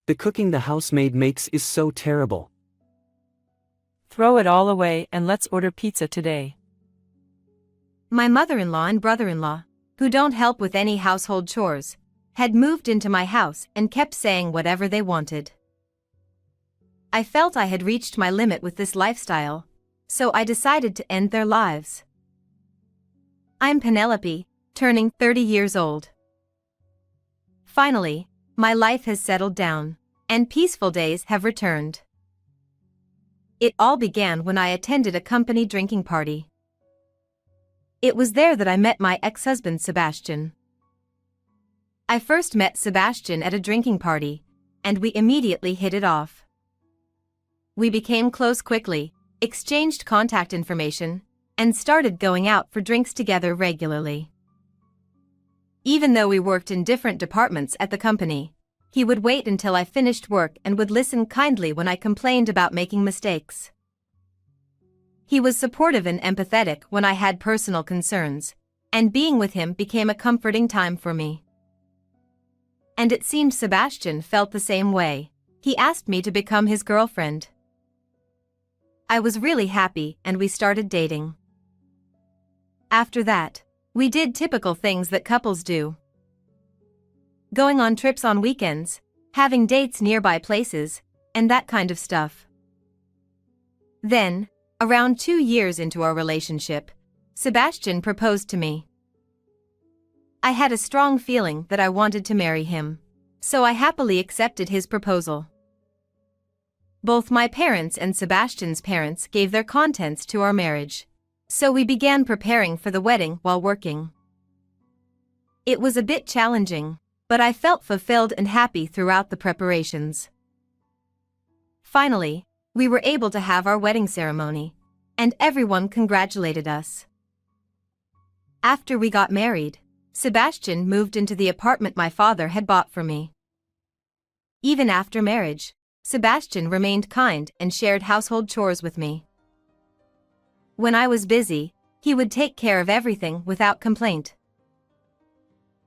The cooking the housemaid makes is so terrible. Throw it all away and let's order pizza today. My mother-in-law and brother-in-law, who don't help with any household chores, had moved into my house and kept saying whatever they wanted. I felt I had reached my limit with this lifestyle, so I decided to end their lives. I'm Penelope, turning 30 years old. Finally, my life has settled down, and peaceful days have returned. It all began when I attended a company drinking party. It was there that I met my ex-husband Sebastian. I first met Sebastian at a drinking party, and we immediately hit it off. We became close quickly, exchanged contact information, and started going out for drinks together regularly. Even though we worked in different departments at the company, he would wait until I finished work and would listen kindly when I complained about making mistakes. He was supportive and empathetic when I had personal concerns, and being with him became a comforting time for me. And it seemed Sebastian felt the same way. He asked me to become his girlfriend. I was really happy and we started dating. After that, we did typical things that couples do. Going on trips on weekends, having dates nearby places, and that kind of stuff. Then, around 2 years into our relationship, Sebastian proposed to me. I had a strong feeling that I wanted to marry him, so I happily accepted his proposal. Both my parents and Sebastian's parents gave their consent to our marriage, so we began preparing for the wedding while working. It was a bit challenging, but I felt fulfilled and happy throughout the preparations. Finally, we were able to have our wedding ceremony, and everyone congratulated us. After we got married, Sebastian moved into the apartment my father had bought for me. Even after marriage, Sebastian remained kind and shared household chores with me. When I was busy, he would take care of everything without complaint.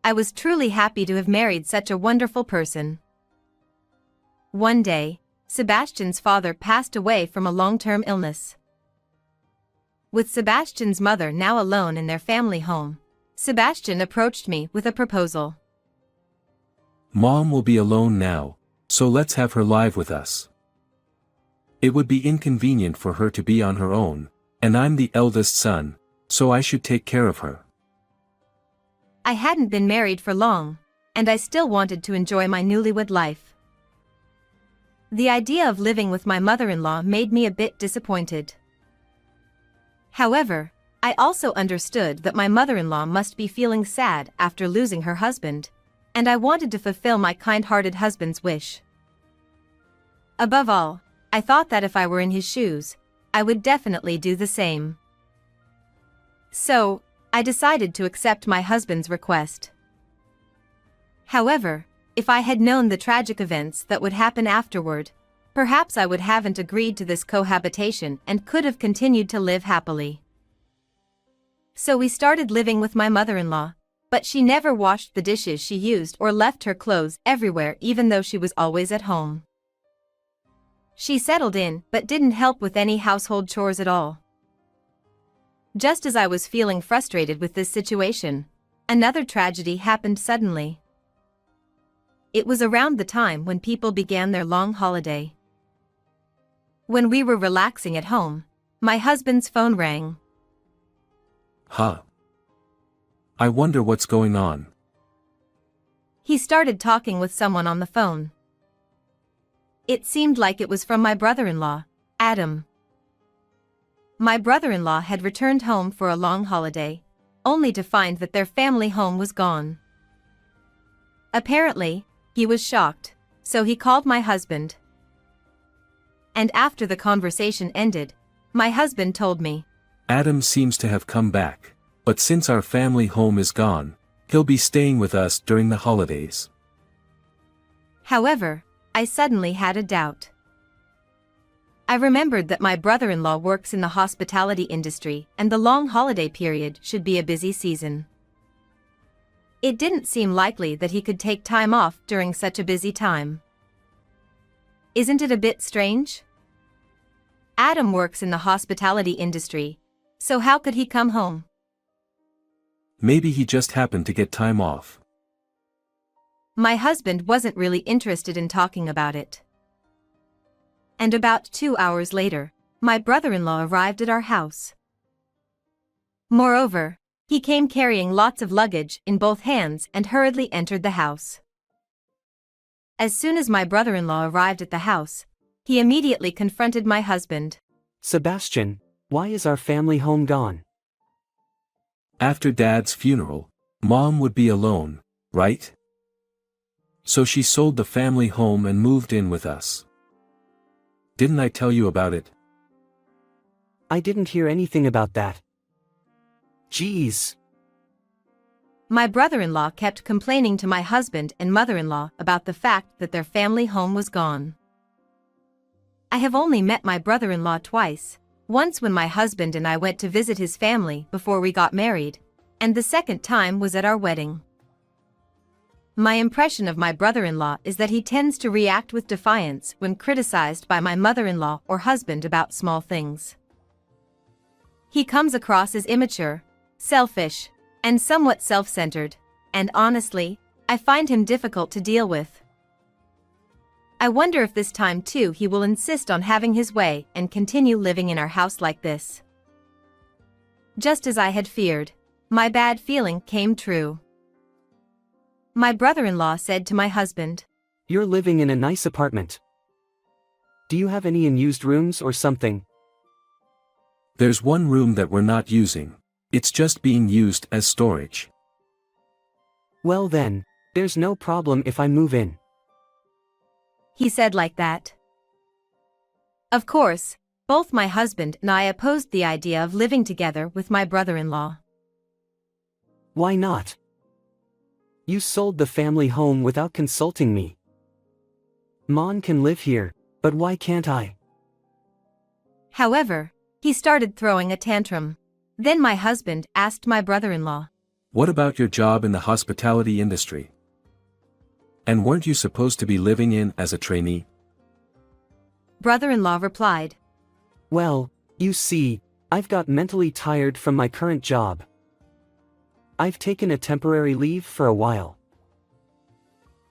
I was truly happy to have married such a wonderful person. One day, Sebastian's father passed away from a long-term illness. With Sebastian's mother now alone in their family home, Sebastian approached me with a proposal. Mom will be alone now, so let's have her live with us. It would be inconvenient for her to be on her own, and I'm the eldest son, so I should take care of her. I hadn't been married for long, and I still wanted to enjoy my newlywed life. The idea of living with my mother-in-law made me a bit disappointed. However, I also understood that my mother-in-law must be feeling sad after losing her husband, and I wanted to fulfill my kind-hearted husband's wish. Above all, I thought that if I were in his shoes, I would definitely do the same. So, I decided to accept my husband's request. However, if I had known the tragic events that would happen afterward, perhaps I would haven't agreed to this cohabitation and could have continued to live happily. So we started living with my mother-in-law, but she never washed the dishes she used or left her clothes everywhere even though she was always at home. She settled in but didn't help with any household chores at all. Just as I was feeling frustrated with this situation, another tragedy happened suddenly. It was around the time when people began their long holiday. When we were relaxing at home, my husband's phone rang. Huh. I wonder what's going on. He started talking with someone on the phone. It seemed like it was from my brother-in-law, Adam. My brother-in-law had returned home for a long holiday, only to find that their family home was gone. Apparently, he was shocked, so he called my husband. And after the conversation ended, my husband told me, Adam seems to have come back, but since our family home is gone, he'll be staying with us during the holidays. However, I suddenly had a doubt. I remembered that my brother-in-law works in the hospitality industry and the long holiday period should be a busy season. It didn't seem likely that he could take time off during such a busy time. Isn't it a bit strange? Adam works in the hospitality industry, so how could he come home? Maybe he just happened to get time off. My husband wasn't really interested in talking about it. And about 2 hours later, my brother-in-law arrived at our house. Moreover, he came carrying lots of luggage in both hands and hurriedly entered the house. As soon as my brother-in-law arrived at the house, he immediately confronted my husband. Sebastian, why is our family home gone? After Dad's funeral, Mom would be alone, right? So she sold the family home and moved in with us. Didn't I tell you about it? I didn't hear anything about that. Jeez. My brother-in-law kept complaining to my husband and mother-in-law about the fact that their family home was gone. I have only met my brother-in-law twice, once when my husband and I went to visit his family before we got married, and the second time was at our wedding. My impression of my brother-in-law is that he tends to react with defiance when criticized by my mother-in-law or husband about small things. He comes across as immature, selfish, and somewhat self-centered, and honestly, I find him difficult to deal with. I wonder if this time too he will insist on having his way and continue living in our house like this. Just as I had feared, my bad feeling came true. My brother-in-law said to my husband, You're living in a nice apartment. Do you have any unused rooms or something? There's one room that we're not using. It's just being used as storage. Well then, there's no problem if I move in. He said like that. Of course, both my husband and I opposed the idea of living together with my brother-in-law. Why not? You sold the family home without consulting me. Mon can live here, but why can't I? However, he started throwing a tantrum. Then my husband asked my brother-in-law, What about your job in the hospitality industry? And weren't you supposed to be living in as a trainee? Brother-in-law replied, Well, you see, I've got mentally tired from my current job. I've taken a temporary leave for a while.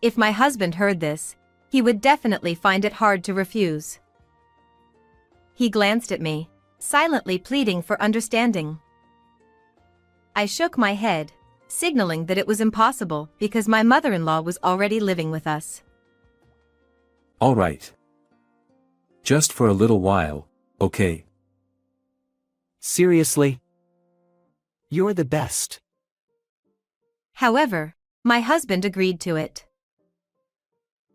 If my husband heard this, he would definitely find it hard to refuse. He glanced at me, silently pleading for understanding. I shook my head, signaling that it was impossible because my mother-in-law was already living with us. All right. Just for a little while, okay? Seriously? You're the best. However, my husband agreed to it.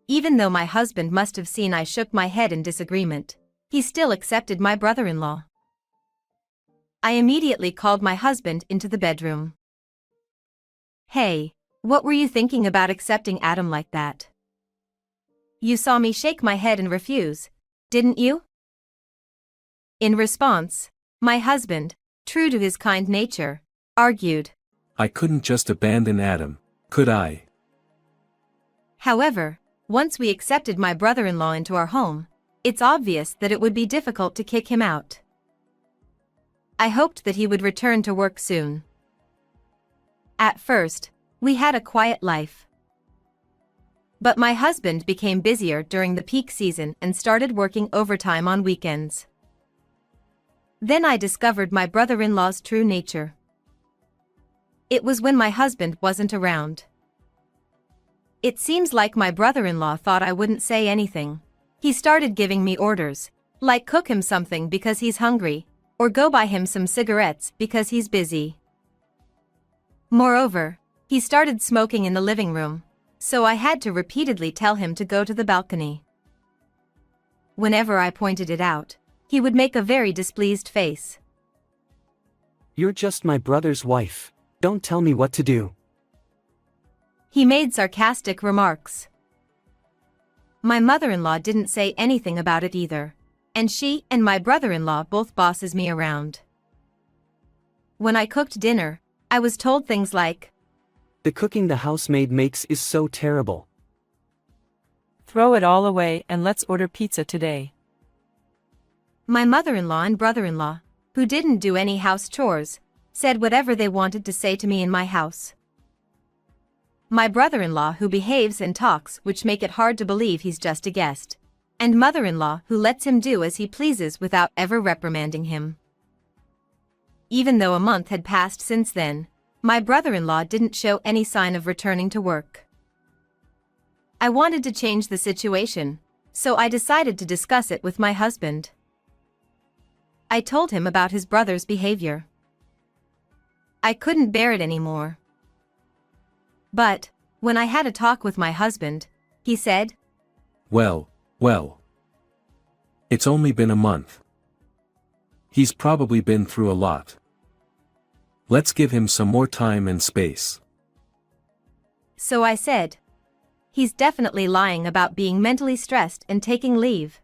Even though my husband must have seen I shook my head in disagreement, he still accepted my brother-in-law. I immediately called my husband into the bedroom. Hey, what were you thinking about accepting Adam like that? You saw me shake my head and refuse, didn't you? In response, my husband, true to his kind nature, argued. I couldn't just abandon Adam, could I? However, once we accepted my brother-in-law into our home, it's obvious that it would be difficult to kick him out. I hoped that he would return to work soon. At first, we had a quiet life. But my husband became busier during the peak season and started working overtime on weekends. Then I discovered my brother-in-law's true nature. It was when my husband wasn't around. It seems like my brother-in-law thought I wouldn't say anything. He started giving me orders, like cook him something because he's hungry, or go buy him some cigarettes because he's busy. Moreover, he started smoking in the living room, so I had to repeatedly tell him to go to the balcony. Whenever I pointed it out, he would make a very displeased face. You're just my brother's wife. Don't tell me what to do. He made sarcastic remarks. My mother-in-law didn't say anything about it either, and she and my brother-in-law both bosses me around. When I cooked dinner, I was told things like, The cooking the housemaid makes is so terrible. Throw it all away and let's order pizza today. My mother-in-law and brother-in-law, who didn't do any house chores, said whatever they wanted to say to me in my house. My brother-in-law who behaves and talks which make it hard to believe he's just a guest. And mother-in-law who lets him do as he pleases without ever reprimanding him. Even though a month had passed since then, my brother-in-law didn't show any sign of returning to work. I wanted to change the situation, so I decided to discuss it with my husband. I told him about his brother's behavior. I couldn't bear it anymore. But, when I had a talk with my husband, he said, Well. It's only been a month. He's probably been through a lot. Let's give him some more time and space. So I said, he's definitely lying about being mentally stressed and taking leave.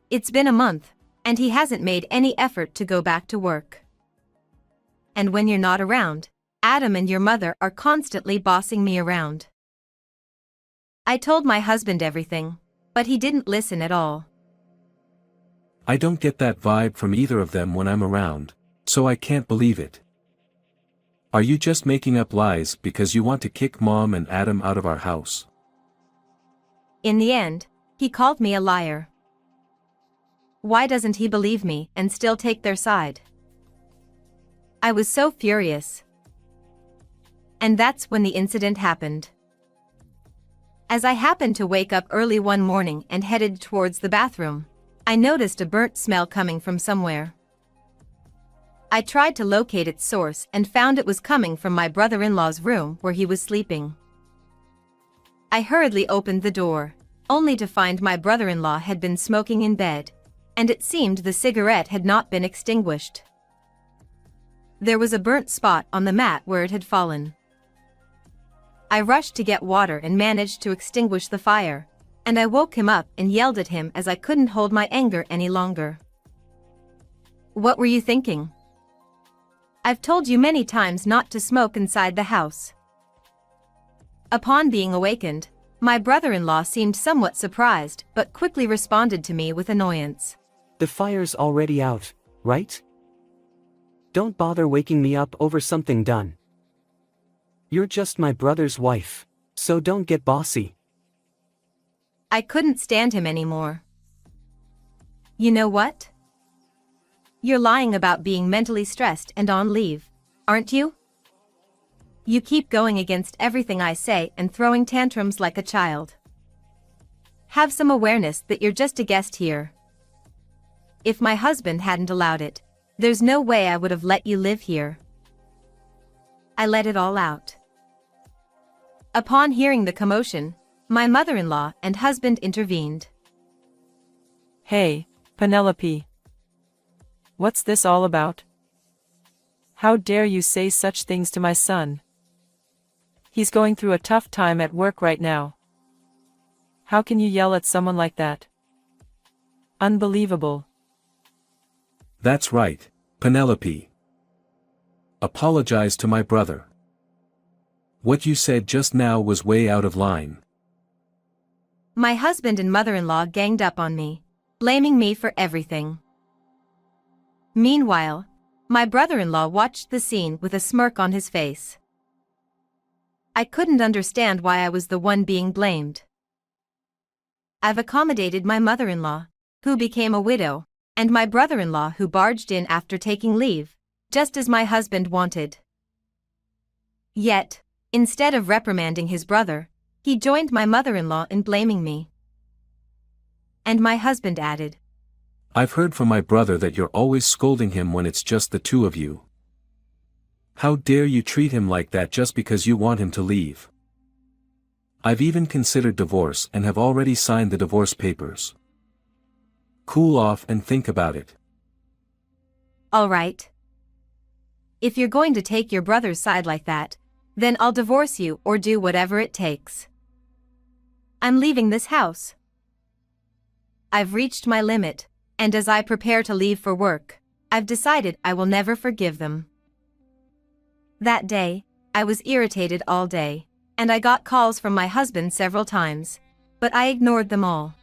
It's been a month, and he hasn't made any effort to go back to work. And when you're not around, Adam and your mother are constantly bossing me around. I told my husband everything, but he didn't listen at all. I don't get that vibe from either of them when I'm around, so I can't believe it. Are you just making up lies because you want to kick Mom and Adam out of our house? In the end, he called me a liar. Why doesn't he believe me and still take their side? I was so furious. And that's when the incident happened. As I happened to wake up early one morning and headed towards the bathroom, I noticed a burnt smell coming from somewhere. I tried to locate its source and found it was coming from my brother-in-law's room where he was sleeping. I hurriedly opened the door, only to find my brother-in-law had been smoking in bed, and it seemed the cigarette had not been extinguished. There was a burnt spot on the mat where it had fallen. I rushed to get water and managed to extinguish the fire, and I woke him up and yelled at him as I couldn't hold my anger any longer. What were you thinking? I've told you many times not to smoke inside the house. Upon being awakened, my brother-in-law seemed somewhat surprised but quickly responded to me with annoyance. The fire's already out, right? Don't bother waking me up over something done. You're just my brother's wife, so don't get bossy. I couldn't stand him anymore. You know what? You're lying about being mentally stressed and on leave, aren't you? You keep going against everything I say and throwing tantrums like a child. Have some awareness that you're just a guest here. If my husband hadn't allowed it, there's no way I would have let you live here. I let it all out. Upon hearing the commotion, my mother-in-law and husband intervened. Hey, Penelope. What's this all about? How dare you say such things to my son? He's going through a tough time at work right now. How can you yell at someone like that? Unbelievable. That's right, Penelope. Apologize to my brother. What you said just now was way out of line. My husband and mother-in-law ganged up on me, blaming me for everything. Meanwhile, my brother-in-law watched the scene with a smirk on his face. I couldn't understand why I was the one being blamed. I've accommodated my mother-in-law, who became a widow, and my brother-in-law who barged in after taking leave, just as my husband wanted. Yet, instead of reprimanding his brother, he joined my mother-in-law in blaming me. And my husband added, I've heard from my brother that you're always scolding him when it's just the two of you. How dare you treat him like that just because you want him to leave? I've even considered divorce and have already signed the divorce papers. Cool off and think about it. All right. If you're going to take your brother's side like that, then I'll divorce you or do whatever it takes. I'm leaving this house. I've reached my limit, and as I prepare to leave for work, I've decided I will never forgive them. That day, I was irritated all day, and I got calls from my husband several times, but I ignored them all.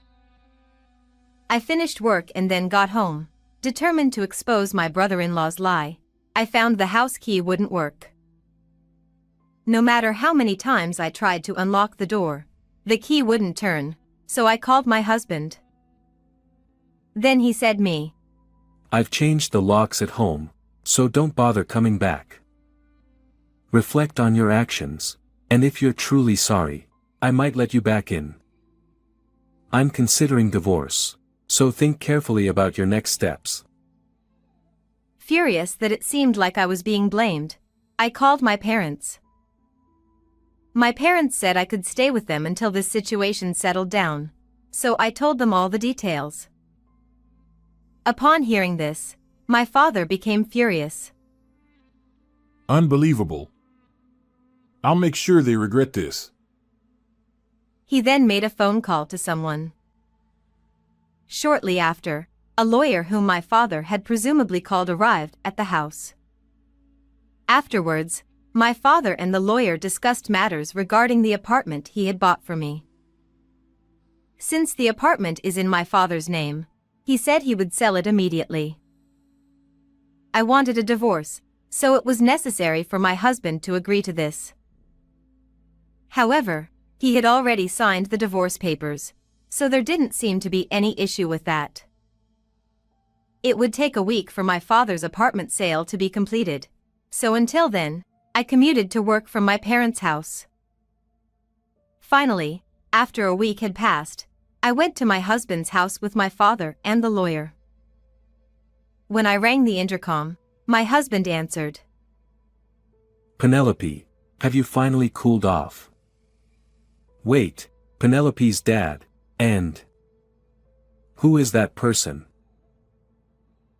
I finished work and then got home, determined to expose my brother-in-law's lie. I found the house key wouldn't work. No matter how many times I tried to unlock the door, the key wouldn't turn, so I called my husband. Then he said me. I've changed the locks at home, so don't bother coming back. Reflect on your actions, and if you're truly sorry, I might let you back in. I'm considering divorce, so think carefully about your next steps. Furious that it seemed like I was being blamed, I called my parents. My parents said I could stay with them until this situation settled down, so I told them all the details. Upon hearing this, my father became furious. Unbelievable. I'll make sure they regret this. He then made a phone call to someone. Shortly after, a lawyer whom my father had presumably called arrived at the house. Afterwards, my father and the lawyer discussed matters regarding the apartment he had bought for me. Since the apartment is in my father's name, he said he would sell it immediately. I wanted a divorce, so it was necessary for my husband to agree to this. However, he had already signed the divorce papers, so there didn't seem to be any issue with that. It would take a week for my father's apartment sale to be completed, so until then, I commuted to work from my parents' house. Finally, after a week had passed, I went to my husband's house with my father and the lawyer. When I rang the intercom, my husband answered. Penelope, have you finally cooled off? Wait, Penelope's dad, and... who is that person?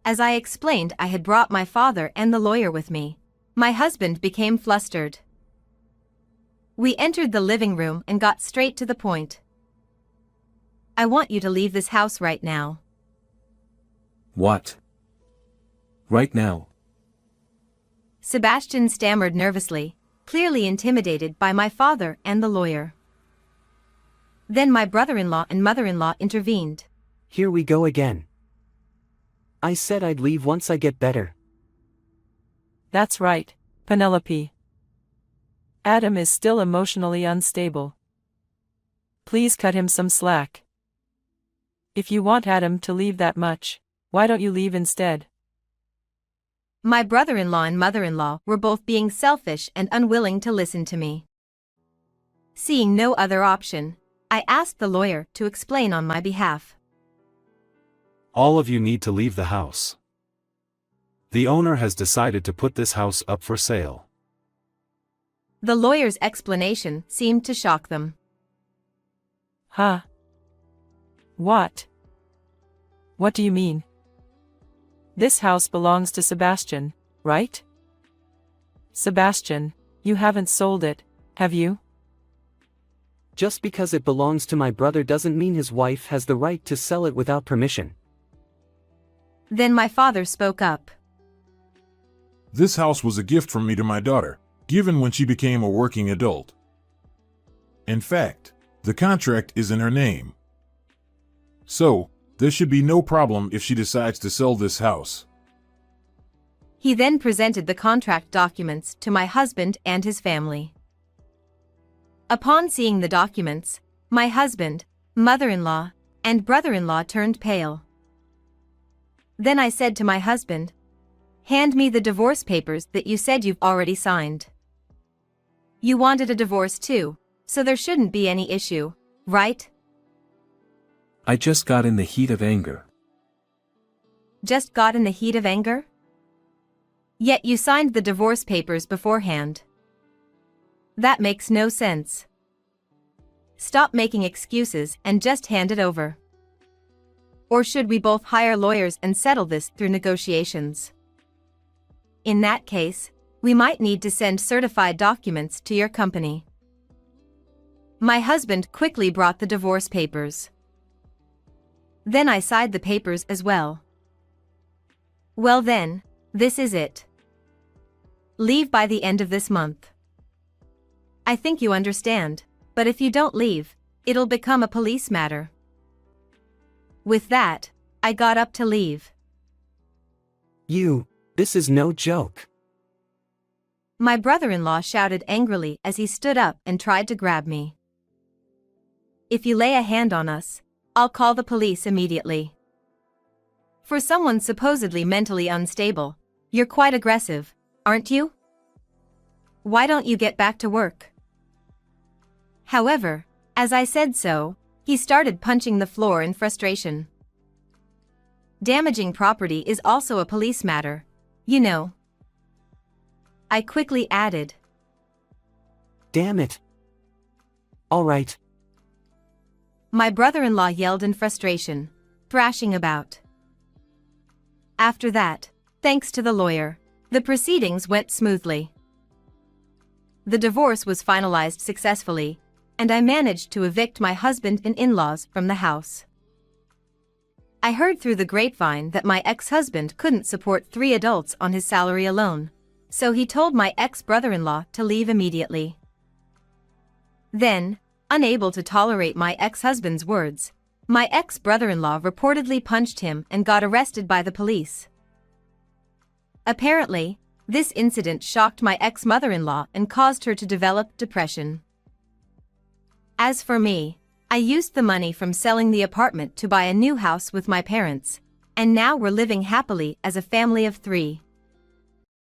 As I explained, I had brought my father and the lawyer with me. My husband became flustered. We entered the living room and got straight to the point. I want you to leave this house right now. What? Right now? Sebastian stammered nervously, clearly intimidated by my father and the lawyer. Then my brother-in-law and mother-in-law intervened. Here we go again. I said I'd leave once I get better. That's right, Penelope. Adam is still emotionally unstable. Please cut him some slack. If you want Adam to leave that much, why don't you leave instead? My brother-in-law and mother-in-law were both being selfish and unwilling to listen to me. Seeing no other option, I asked the lawyer to explain on my behalf. All of you need to leave the house. The owner has decided to put this house up for sale. The lawyer's explanation seemed to shock them. Huh? What? What do you mean? This house belongs to Sebastian, right? Sebastian, you haven't sold it, have you? Just because it belongs to my brother doesn't mean his wife has the right to sell it without permission. Then my father spoke up. This house was a gift from me to my daughter, given when she became a working adult. In fact, the contract is in her name. So, there should be no problem if she decides to sell this house. He then presented the contract documents to my husband and his family. Upon seeing the documents, my husband, mother-in-law, and brother-in-law turned pale. Then I said to my husband, "Hand me the divorce papers that you said you've already signed. You wanted a divorce too, so there shouldn't be any issue, right?" I just got in the heat of anger. Just got in the heat of anger? Yet you signed the divorce papers beforehand. That makes no sense. Stop making excuses and just hand it over. Or should we both hire lawyers and settle this through negotiations? In that case, we might need to send certified documents to your company. My husband quickly brought the divorce papers. Then I signed the papers as well. Well then, this is it. Leave by the end of this month. I think you understand, but if you don't leave, it'll become a police matter. With that, I got up to leave. This is no joke. My brother-in-law shouted angrily as he stood up and tried to grab me. If you lay a hand on us, I'll call the police immediately. For someone supposedly mentally unstable, you're quite aggressive, aren't you? Why don't you get back to work? However, as I said so, he started punching the floor in frustration. Damaging property is also a police matter, you know. I quickly added. Damn it. All right. My brother-in-law yelled in frustration, thrashing about. After that, thanks to the lawyer, the proceedings went smoothly. The divorce was finalized successfully, and I managed to evict my husband and in-laws from the house. I heard through the grapevine that my ex-husband couldn't support 3 adults on his salary alone, so he told my ex-brother-in-law to leave immediately. Then, unable to tolerate my ex-husband's words, my ex-brother-in-law reportedly punched him and got arrested by the police. Apparently, this incident shocked my ex-mother-in-law and caused her to develop depression. As for me, I used the money from selling the apartment to buy a new house with my parents, and now we're living happily as a family of 3.